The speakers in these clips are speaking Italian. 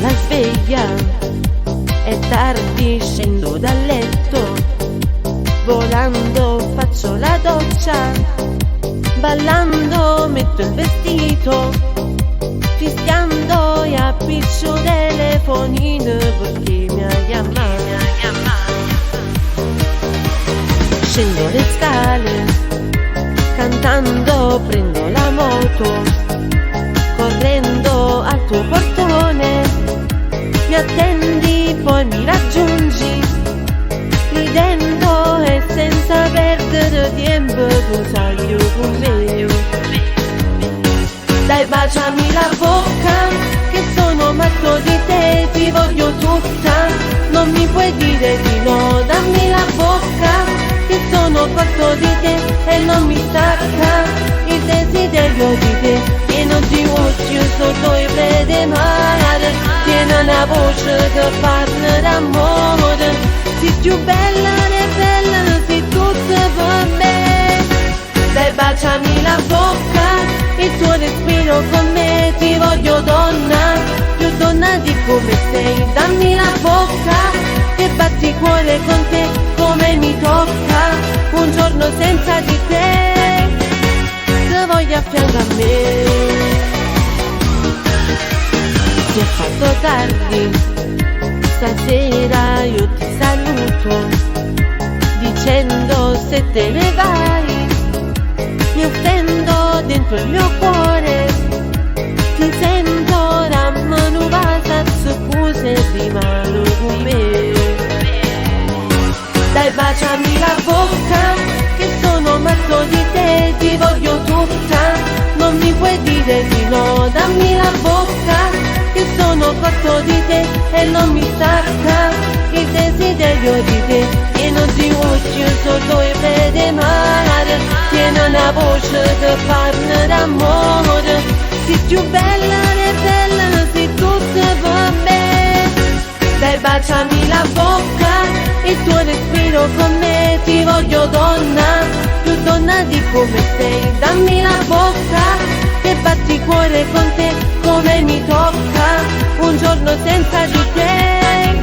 la sveglia, è tardi, scendo dal letto, volando faccio la doccia, ballando metto il vestito, fischiando e appiccio telefonino perché mi ha chiamato. Scendo le scale, cantando prendo la moto, correndo al tuo portone, mi attendi poi mi raggiungi, ridendo e senza perdere tempo tu sai io con me. Dai baciami la bocca che sono matto di te, ti voglio tutta, non mi puoi dire di no, dammi la bocca che sono fatto di te e non mi stacca il desiderio di te, pieno di occhi sotto i vede mare, piena una voce che parla d'amore, sei più bella e bella, sei tutta per me. Dai baciami la bocca, il tuo respiro con me, ti voglio donna, più donna di come sei, dammi la bocca che batti cuore con te come mi tocca, un giorno senza di te, se voglio a fianco a me. Ti è fatto tardi, stasera io ti saluto, dicendo se te ne vai, mi offendo dentro il mio cuore, ti sento rammanuvata, scuse di mano con me. Dai baciami la bocca che sono matto di te, ti voglio tutta, non mi puoi dire di no, dammi la bocca che sono fatto di te e non mi stacca il desiderio di te, pieno di occhi sotto i vede mare, piena una voce che parla d'amore, sei più bella e bella, sei tutta per me. Dai baciami la bocca, il tuo respiro con me, ti voglio donna, più donna di come sei, dammi la bocca che batti cuore con te come mi tocca, un giorno senza di te,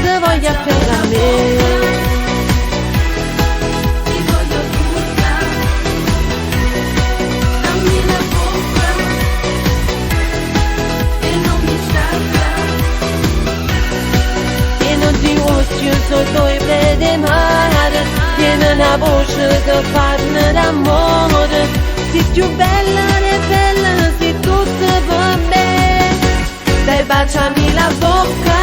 se voglio a fianco a me. Sotto i vede mare, tiene una voce che parla d'amore, sei più bella e bella, sei tutta per me. Dai baciami la bocca,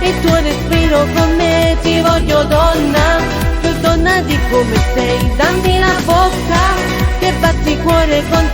il tuo respiro con me, ti voglio donna, più donna di come sei, dammi la bocca che batti cuore con te